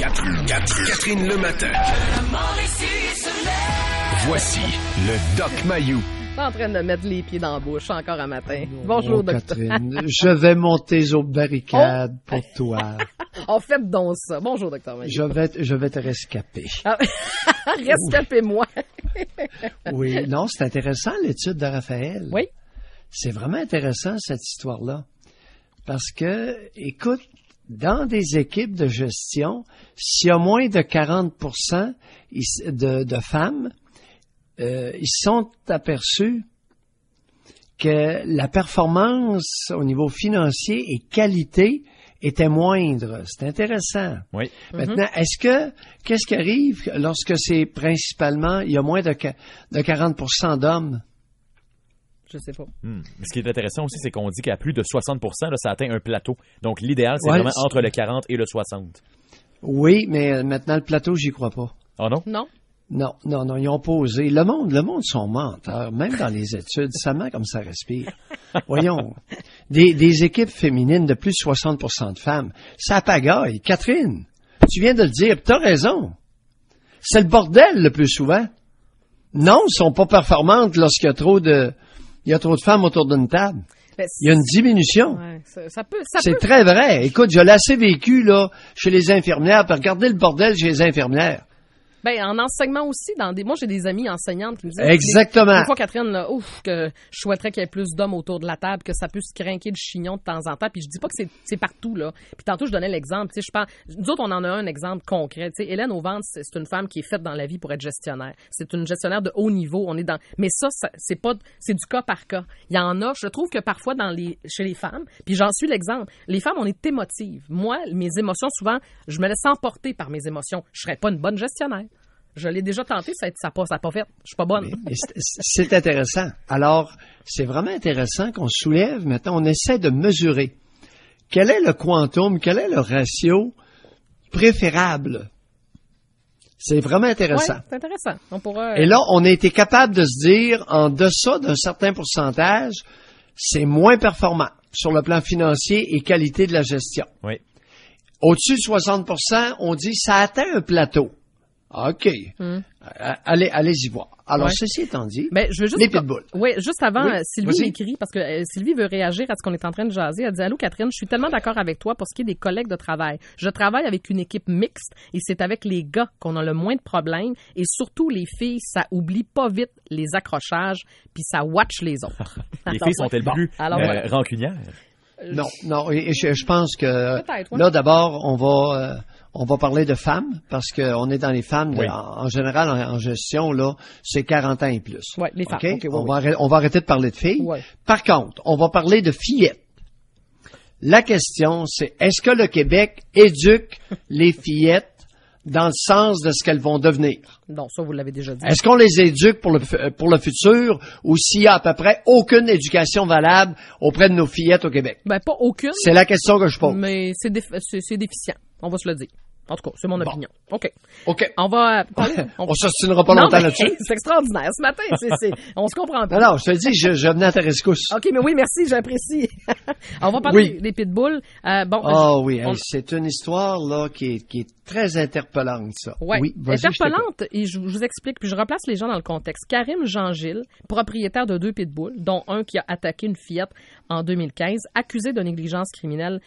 Catherine le matin. Voici le Doc Mayou. En train de mettre les pieds dans la bouche encore un matin. Bonjour, docteur. Catherine, je vais monter aux barricades pour toi. On fait donc ça. Bonjour, docteur Mayou. Je vais te rescaper. Ah, rescapez-moi. Oui, non, c'est intéressant l'étude de Raphaël. Oui. C'est vraiment intéressant cette histoire-là. Parce que, écoute, dans des équipes de gestion, s'il y a moins de 40% de femmes, ils sont aperçus que la performance au niveau financier et qualité était moindre. C'est intéressant. Oui. Maintenant, qu'est-ce qui arrive lorsque c'est principalement, il y a moins de 40% d'hommes? Je sais pas. Ce qui est intéressant aussi, c'est qu'on dit qu'à plus de 60%, là, ça atteint un plateau. Donc, l'idéal, c'est Ouais, vraiment entre le 40 et le 60. Oui, mais maintenant, le plateau, j'y crois pas. Oh non? Non? Non, ils ont posé. Le monde sont menteurs, même dans les études. Ça ment comme ça respire. Voyons. Des équipes féminines de plus de 60% de femmes, ça pagaille. Catherine, tu viens de le dire, t'as raison. C'est le bordel le plus souvent. Non, elles sont pas performantes lorsqu'il y a trop de femmes autour d'une table. Il y a une diminution. Ouais, C'est très vrai. Écoute, je l'ai assez vécu, là, chez les infirmières, puis regardez le bordel chez les infirmières. Ben, en enseignement aussi, moi, j'ai des amies enseignantes qui me disent... Exactement. Des fois, Catherine, là, que je souhaiterais qu'il y ait plus d'hommes autour de la table, que ça puisse crinquer le chignon de temps en temps. Puis je dis pas que c'est partout, là. Puis tantôt, je donnais l'exemple. Tu sais, nous autres, on en a un exemple concret. Tu sais, Hélène Auvente, c'est une femme qui est faite dans la vie pour être gestionnaire. C'est une gestionnaire de haut niveau. Mais ça, c'est du cas par cas. Il y en a, je trouve que parfois chez les femmes, puis j'en suis l'exemple. Les femmes, on est émotives. Moi, mes émotions, souvent, je me laisse emporter par mes émotions. Je serais pas une bonne gestionnaire. Je l'ai déjà tenté, ça n'a pas fait. Je suis pas bonne. Mais c'est intéressant. Alors, c'est vraiment intéressant qu'on soulève. Maintenant, on essaie de mesurer quel est le quantum, quel est le ratio préférable. C'est vraiment intéressant. Oui, c'est intéressant. On pourra... Et là, on a été capable de se dire, en deçà d'un certain pourcentage, c'est moins performant sur le plan financier et qualité de la gestion. Oui. Au-dessus de 60%, on dit ça atteint un plateau. OK. Allez-y voir. Alors, ceci étant dit, je veux juste les pitbulls. Oui, juste avant, Sylvie Vas-y. m'écrit, parce que Sylvie veut réagir à ce qu'on est en train de jaser. Elle dit « Allô, Catherine, je suis tellement d'accord avec toi pour ce qui est des collègues de travail. Je travaille avec une équipe mixte et c'est avec les gars qu'on a le moins de problèmes et surtout les filles, ça oublie pas vite les accrochages puis ça watch les autres. » Les filles sont-elles plus rancunières? Non. Et je pense que Peut-être, ouais. là, d'abord, on va parler de femmes parce qu'on est dans les femmes. Oui. En général, en gestion, là, c'est 40 ans et plus. Oui, les femmes. OK? Okay, On va arrêter de parler de filles. Ouais. Par contre, on va parler de fillettes. La question, c'est est-ce que le Québec éduque les fillettes dans le sens de ce qu'elles vont devenir? Non, ça, vous l'avez déjà dit. Est-ce qu'on les éduque pour le futur ou s'il y a à peu près aucune éducation valable auprès de nos fillettes au Québec? Ben, pas aucune. C'est la question que je pose. Mais c'est déficient. On va se le dire. En tout cas, c'est mon opinion. OK. On On s'ostinera pas longtemps là-dessus. C'est extraordinaire. Ce matin, on se comprend pas. Non, je te dis, je venais à ta rescousse. OK, mais oui, merci, j'apprécie. On va parler des pitbulls. C'est une histoire là qui est très interpellante, ça. Ouais. Oui, vas-y, interpellante, et je vous explique, puis je replace les gens dans le contexte. Karim Jean-Gilles, propriétaire de 2 pitbulls, dont un qui a attaqué une fillette en 2015, accusé de négligence criminelle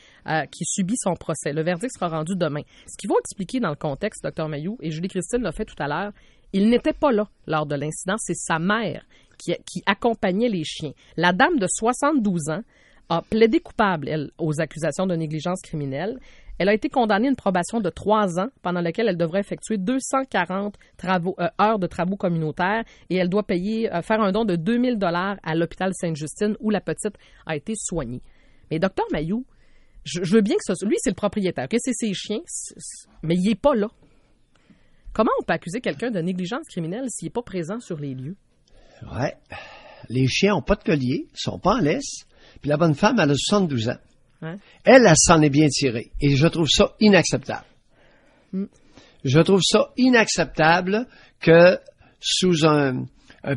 qui subit son procès. Le verdict sera rendu demain. Ce qu'il faut expliquer dans le contexte, Dr Mayou, et Julie-Christine l'a fait tout à l'heure, il n'était pas là lors de l'incident, c'est sa mère qui accompagnait les chiens. La dame de 72 ans a plaidé coupable, elle, aux accusations de négligence criminelle. Elle a été condamnée à une probation de 3 ans pendant laquelle elle devrait effectuer 240 heures de travaux communautaires et elle doit faire un don de 2000 $ à l'hôpital Sainte-Justine où la petite a été soignée. Mais Dr Mayou, je veux bien que ça... Lui, c'est le propriétaire, okay? C'est ses chiens, mais il n'est pas là. Comment on peut accuser quelqu'un de négligence criminelle s'il n'est pas présent sur les lieux? Ouais. Les chiens n'ont pas de collier, ils sont pas en laisse. Puis la bonne femme, elle a 72 ans. Hein? Elle s'en est bien tirée. Et je trouve ça inacceptable. Je trouve ça inacceptable que sous un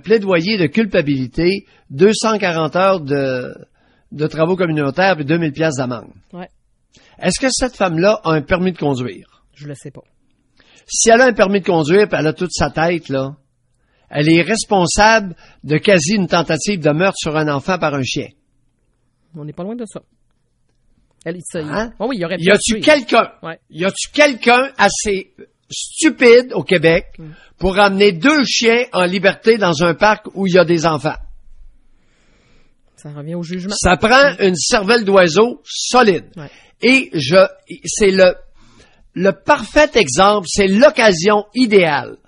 plaidoyer de culpabilité, 240 heures de travaux communautaires et 2000 piastres d'amende. Ouais. Est-ce que cette femme-là a un permis de conduire? Je le sais pas. si elle a un permis de conduire puis elle a toute sa tête, là, elle est responsable de quasi une tentative de meurtre sur un enfant par un chien. On n'est pas loin de ça. Hein? Oh oui, il y aurait pu Y a-tu quelqu'un, Ouais. y a-tu quelqu'un assez stupide au Québec pour amener 2 chiens en liberté dans un parc où il y a des enfants? Ça revient au jugement. Ça prend une cervelle d'oiseau solide. Ouais. Et c'est le parfait exemple, c'est l'occasion idéale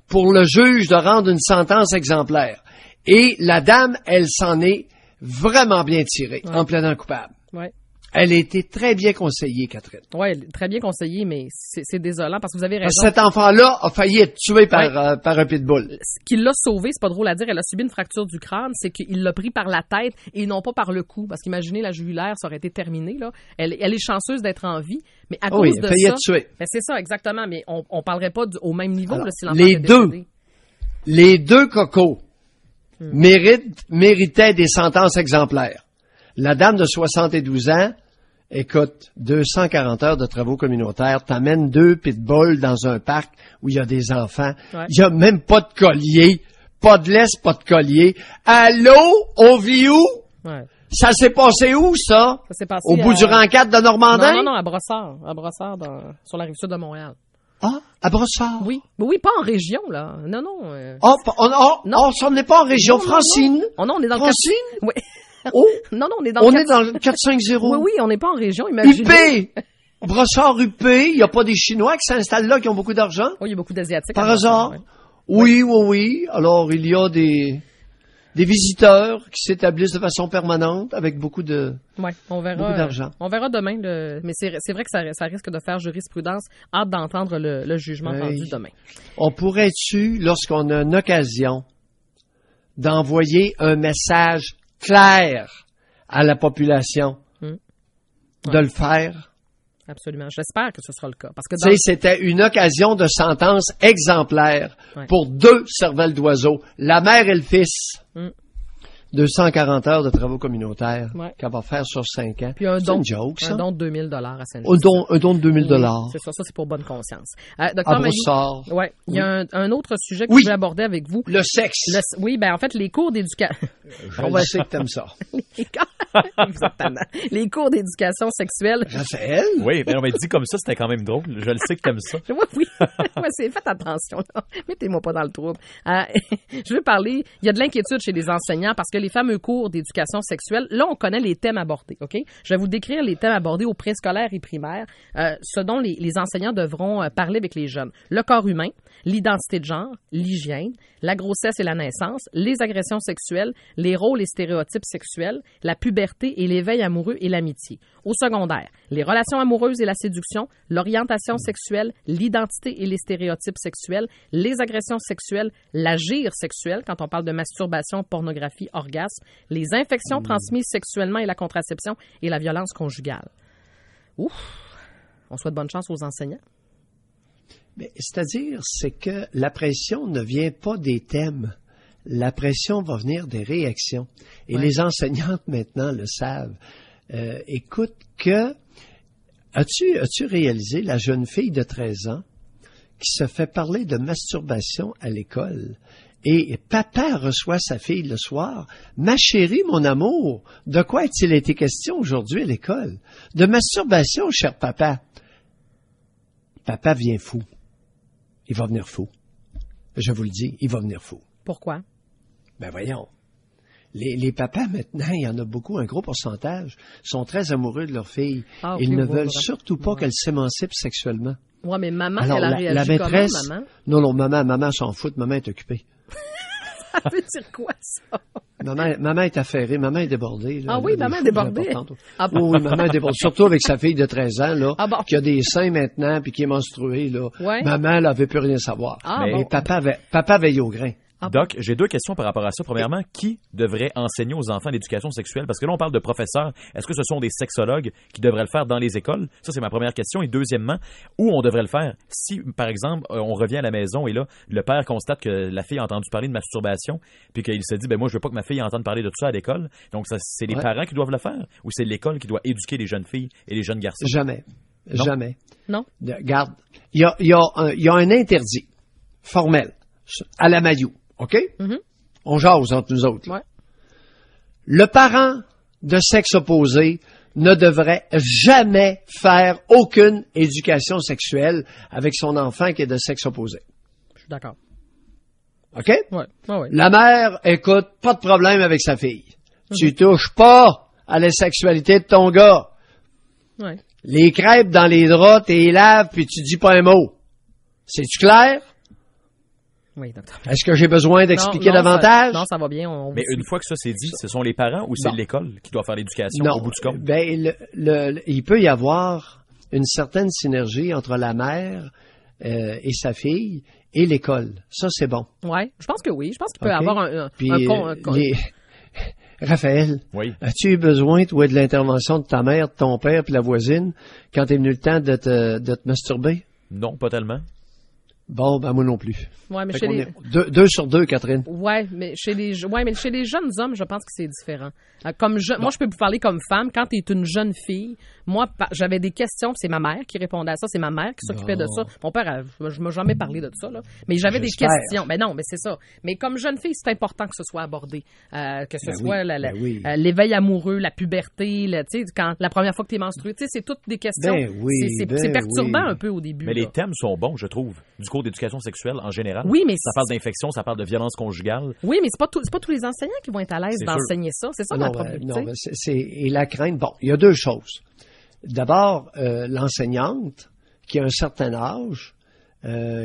pour le juge de rendre une sentence exemplaire. Et la dame, elle s'en est vraiment bien tirée, en plaidant coupable. Ouais. Elle a été très bien conseillée, Catherine. Oui, très bien conseillé, mais c'est désolant parce que vous avez raison. Cet enfant-là a failli être tué par un pitbull. Ce qui l'a sauvé, c'est pas drôle à dire, elle a subi une fracture du crâne, c'est qu'il l'a pris par la tête et non pas par le cou. Parce qu'imaginez, la jugulaire, ça aurait été terminé, là. Elle est chanceuse d'être en vie, mais à cause de a failli ça... être tué. Ben, c'est ça, exactement, mais on parlerait pas au même niveau, Alors, là, si l'enfant était décédé. Les deux cocos méritaient des sentences exemplaires. La dame de 72 ans, écoute, 240 heures de travaux communautaires, t'amènes 2 pitbulls dans un parc où il y a des enfants. Ouais. Il y a même pas de collier, pas de laisse, pas de collier. Allô, on vit où? Ouais. Ça s'est passé où, ça? Ça s'est passé Au bout du rang 4 de Normandin? Non, à Brossard. À Brossard, sur la rive-sud de Montréal. Ah, à Brossard? Oui. Oui, pas en région, là. Non. Ça n'est pas en région. Non, Francine? non, on est dans Francine? le... Oui. Oh, Non, on est dans on le est dans le 450. Oui, on n'est pas en région, imaginez. UP! Brossard UP, il n'y a pas des Chinois qui s'installent là, qui ont beaucoup d'argent? Oui, il y a beaucoup d'Asiatiques. Par à Brossard, hasard? ouais. Oui. Alors, il y a des visiteurs qui s'établissent de façon permanente avec beaucoup de... Ouais, on verra. Beaucoup d'argent. On verra demain. Mais c'est vrai que ça risque de faire jurisprudence. Hâte d'entendre le jugement rendu demain. On pourrait-tu, lorsqu'on a une occasion, d'envoyer un message clair à la population, de le faire? Absolument. J'espère que ce sera le cas. Parce que Tu sais, c'était une occasion de sentence exemplaire pour 2 cervelles d'oiseau, la mère et le fils. 240 heures de travaux communautaires qu'elle va faire sur 5 ans. Puis un c'est don, une joke, ça? Un don de 2000 $ à Saint-Louis. Un don de 2000 $. Oui, c'est ça, c'est pour bonne conscience. Docteur À Brossard. Mayou, il y a un autre sujet que je voulais aborder avec vous. Le sexe. Oui, en fait, les cours d'éducation... Je sais que t'aimes ça. Les cours d'éducation sexuelle... Raphaël? Oui, mais on m'a dit comme ça, c'était quand même drôle. Je le sais que t'aimes ça. Oui. Faites attention, là. Mettez-moi pas dans le trouble. Je veux parler... Il y a de l'inquiétude chez les enseignants parce que les fameux cours d'éducation sexuelle, là, on connaît les thèmes abordés, OK? Je vais vous décrire les thèmes abordés au préscolaire et primaire, ce dont les enseignants devront parler avec les jeunes. Le corps humain, l'identité de genre, l'hygiène, la grossesse et la naissance, les agressions sexuelles, les rôles et stéréotypes sexuels, la puberté et l'éveil amoureux et l'amitié. Au secondaire, les relations amoureuses et la séduction, l'orientation sexuelle, l'identité et les stéréotypes sexuels, les agressions sexuelles, l'agir sexuel, quand on parle de masturbation, pornographie, orgasme, les infections transmises sexuellement et la contraception et la violence conjugale. Ouf! On souhaite bonne chance aux enseignants. Mais, c'est-à-dire, c'est que la pression ne vient pas des thèmes. La pression va venir des réactions. Et les enseignantes, maintenant, le savent. Écoute, as-tu réalisé la jeune fille de 13 ans qui se fait parler de masturbation à l'école? Et papa reçoit sa fille le soir. Ma chérie, mon amour, de quoi a-t-il été question aujourd'hui à l'école? De masturbation, cher papa. Papa vient fou. Il va venir fou. Je vous le dis, il va venir fou. Pourquoi? Ben voyons. Les papas, maintenant, il y en a beaucoup, un gros pourcentage, sont très amoureux de leur fille. Ils ne veulent surtout pas qu'elle s'émancipe sexuellement. Oui, mais maman, alors, elle a réagi la maîtresse, comment, maman? Non, maman s'en fout, maman est occupée. Ça veut dire quoi, ça? Maman est affairée, maman est débordée. Là, maman est débordée. Oui, maman est débordée. Surtout avec sa fille de 13 ans, là, qui a des seins maintenant, puis qui est menstruée, là. Ouais. Maman, elle n'avait plus rien à savoir. Mais papa veille au grain. Doc, j'ai 2 questions par rapport à ça. Premièrement, qui devrait enseigner aux enfants l'éducation sexuelle? Parce que là, on parle de professeurs. Est-ce que ce sont des sexologues qui devraient le faire dans les écoles? Ça, c'est ma première question. Et deuxièmement, où on devrait le faire? Si, par exemple, on revient à la maison et là, le père constate que la fille a entendu parler de masturbation, puis qu'il se dit, moi, je veux pas que ma fille entende parler de tout ça à l'école. Donc, c'est les parents qui doivent le faire? Ou c'est l'école qui doit éduquer les jeunes filles et les jeunes garçons? Jamais. Non. Jamais. Non? Regarde, il y a un interdit formel à la Mayou, OK? Mhm. On jase entre nous autres. là. Ouais. Le parent de sexe opposé ne devrait jamais faire aucune éducation sexuelle avec son enfant qui est de sexe opposé. Je suis d'accord. OK? Ouais. Ouais. La mère, écoute, pas de problème avec sa fille. Tu touches pas à la sexualité de ton gars. Ouais. Les crêpes dans les draps, t'es laves, puis tu dis pas un mot. C'est-tu clair? Oui, docteur. Est-ce que j'ai besoin d'expliquer Non, davantage? Non, ça va bien. On Mais une fois que ça c'est dit, ce sont les parents ou c'est Bon. l'école qui doit faire l'éducation Non. au bout du compte? Ben, il peut y avoir une certaine synergie entre la mère et sa fille et l'école. Ça, c'est bon. Ouais, je pense que oui. Je pense qu'il peut y OK? avoir un Puis, con- Raphaël, Oui. as-tu eu besoin, toi, de l'intervention de ta mère, de ton père puis la voisine quand est venu le temps de te masturber? Non, pas tellement. Bon, ben moi non plus. Ouais, mais Fait chez qu'on les... est deux sur deux, Catherine. Ouais, mais chez les jeunes hommes, je pense que c'est différent. Moi, je peux vous parler comme femme. Quand tu es une jeune fille, moi, j'avais des questions. Puis c'est ma mère qui répondait à ça. C'est ma mère qui s'occupait de ça. Mon père, je m'ai jamais parlé de ça, là. Mais j'avais des J'espère. questions. Ben non, mais c'est ça. Mais comme jeune fille, c'est important que ce soit abordé. Que ce Ben soit oui, oui. l'éveil amoureux, la puberté, tu sais, quand la première fois que tu es menstruée, tu sais, c'est toutes des questions. Ben oui, c'est perturbant oui. un peu au début. Mais là. les thèmes sont bons, je trouve, du cours d'éducation sexuelle en général. Oui, mais ça parle d'infection, ça parle de violence conjugale. oui, mais c'est pas tous les enseignants qui vont être à l'aise C'est d'enseigner ça. C'est ça Non, la ben, problématique. non, ben, et la crainte. Bon, il y a deux choses. D'abord, l'enseignante qui a un certain âge,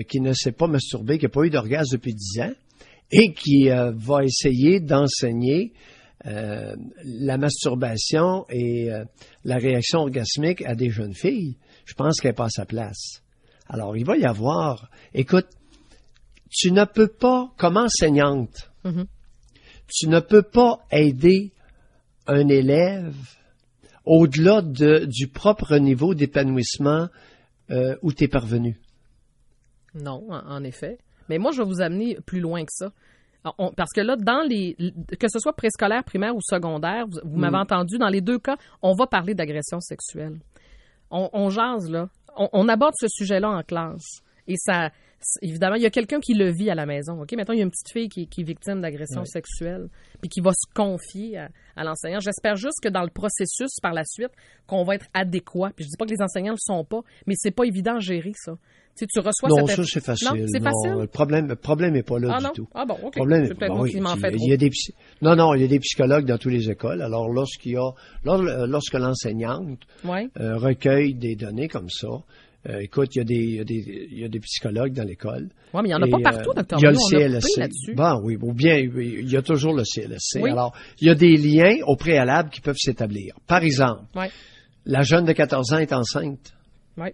qui ne s'est pas masturbée, qui n'a pas eu d'orgasme depuis 10 ans, et qui va essayer d'enseigner la masturbation et la réaction orgasmique à des jeunes filles. Je pense qu'elle n'est pas à sa place. Alors, il va y avoir... Écoute, tu ne peux pas, comme enseignante, tu ne peux pas aider un élève au-delà du propre niveau d'épanouissement où tu es parvenu. Non, en effet. Mais moi, je vais vous amener plus loin que ça. Parce que là, que ce soit préscolaire, primaire ou secondaire, vous m'avez entendu, dans les deux cas, on va parler d'agression sexuelle. On jase, là. On aborde ce sujet-là en classe. Et ça, évidemment, il y a quelqu'un qui le vit à la maison. OK? Maintenant, il y a une petite fille qui est victime d'agression sexuelle, puis qui va se confier à l'enseignant. J'espère juste que dans le processus, par la suite, qu'on va être adéquat. Puis je dis pas que les enseignants le sont pas, mais c'est pas évident à gérer, ça. Tu sais, tu reçois Non, cette... ça, c'est facile. Non, c'est facile? Le problème n'est pas là Ah du non? tout. Ah bon, OK. Le problème C'est peut-être moi oui, qui m'en fais trop. il y a des il y a des psychologues dans toutes les écoles. Alors, lorsque l'enseignante Ouais. recueille des données comme ça, écoute, il y a des psychologues dans l'école. Oui, mais il n'y en a pas partout, docteur. Il y a le On a coupé CLSC. là-dessus. Bon, oui, ou bien, il y a toujours le CLSC. Oui. Alors, il y a des liens au préalable qui peuvent s'établir. Par exemple, Ouais. la jeune de 14 ans est enceinte. Ouais.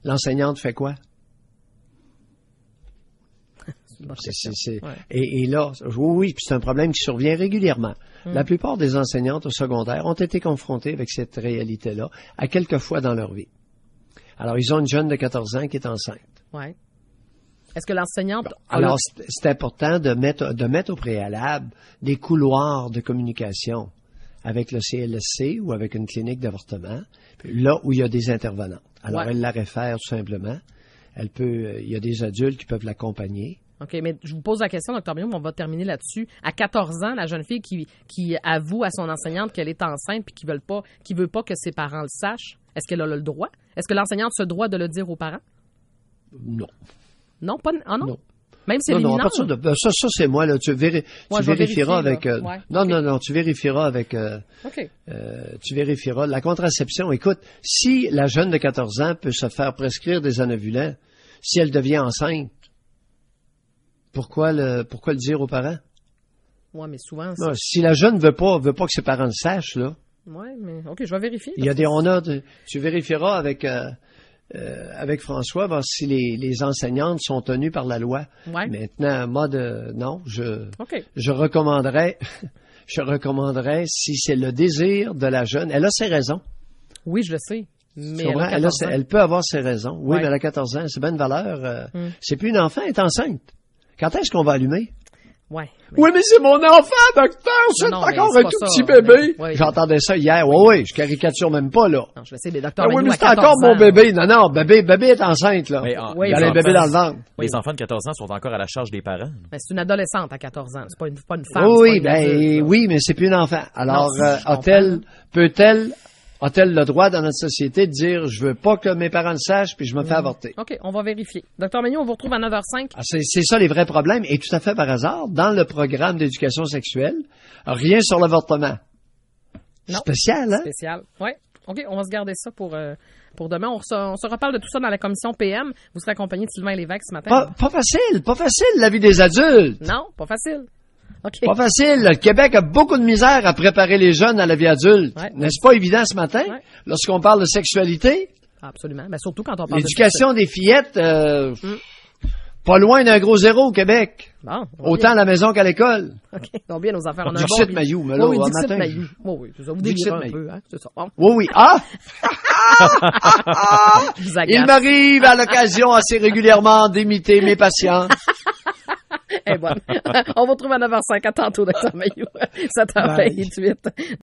L'enseignante fait quoi? une bonne C'est- question. c'est- Ouais. Et là, oui, puis c'est un problème qui survient régulièrement. La plupart des enseignantes au secondaire ont été confrontées avec cette réalité-là à quelques fois dans leur vie. Alors, ils ont une jeune de 14 ans qui est enceinte. Ouais. Est-ce que l'enseignante... Alors, c'est important de mettre au préalable des couloirs de communication avec le CLSC ou avec une clinique d'avortement, là où il y a des intervenantes. Alors, Ouais. elle la réfère tout simplement. Il y a des adultes qui peuvent l'accompagner. OK, mais je vous pose la question, Dr. Billon, on va terminer là-dessus. À 14 ans, la jeune fille qui avoue à son enseignante qu'elle est enceinte puis qui veut pas que ses parents le sachent, est-ce qu'elle a le droit? Est-ce que l'enseignante se doit de le dire aux parents? Non. Non, pas... Ah non? Non. Même si Non, elle est non, à mineure? partir de ça c'est moi là. Tu Ouais, je vais vérifieras vérifier, avec. là. Ouais, non, ok. non, tu vérifieras avec. OK. Tu vérifieras la contraception. Écoute, si la jeune de 14 ans peut se faire prescrire des anovulants, si elle devient enceinte, pourquoi le dire aux parents? Ouais, mais souvent... Non, si la jeune veut pas que ses parents le sachent là, Ouais, mais... OK, je vais vérifier. il y a tu vérifieras avec François voir si les enseignantes sont tenues par la loi. Ouais. Maintenant, non, OK. je recommanderais si c'est le désir de la jeune. Elle a ses raisons. Oui, je le sais. Mais Tu comprends? elle a 14 ans. Elle peut avoir ses raisons. Oui, Ouais. mais elle a 14 ans. C'est bien une valeur. C'est plus une enfant, elle est enceinte. Quand est-ce qu'on va allumer? Ouais. Oui, mais c'est mon enfant, docteur, c'est Non, mais encore c'est un pas tout ça. petit bébé. Oui. J'entendais ça hier. Oui, je caricature même pas, là. Non, je vais essayer des docteurs Ah oui, Mayou mais à c'est encore 14 mon ans. bébé. Non, bébé est enceinte, là. Mais, Oui, Il y a les un bébé dans le ventre. Les enfants de 14 ans sont encore à la charge des parents. Mais c'est une adolescente à 14 ans. C'est pas une femme. Oui, c'est pas une adulte, là. oui, mais c'est plus une enfant. Alors, Non, je a-t-elle le droit dans notre société de dire, je veux pas que mes parents le sachent, puis je me fais avorter? OK, on va vérifier. Docteur Mayou, on vous retrouve à 9h05. Ah, c'est ça les vrais problèmes. Et tout à fait par hasard, dans le programme d'éducation sexuelle, rien sur l'avortement. Non. Spécial, hein? Spécial. Oui. OK, on va se garder ça pour demain. On se reparle de tout ça dans la commission PM. Vous serez accompagné de Sylvain Lévesque ce matin. Pas facile, la vie des adultes. Non, pas facile. OK. Pas facile. Le Québec a beaucoup de misère à préparer les jeunes à la vie adulte. Ouais. N'est-ce pas évident ce matin? Ouais. Lorsqu'on parle de sexualité, Absolument. Mais surtout quand on parle l'éducation des fillettes, pas loin d'un gros zéro au Québec. Bon, Autant à la maison qu'à l'école. OK. Donc bien nos affaires. On a un Dixit bon... Mayou, mais là, oui, au Dixit matin. Mayou. Oui, c'est ça. Vous Dixit délirez un Mayou. peu, hein. C'est ça. Bon, Oui. Ah! je vous Il agace. m'arrive à l'occasion assez régulièrement d'imiter mes patients. Eh bon. On vous retrouve à 9h05. À tantôt, Dr. Mayou. 7h28.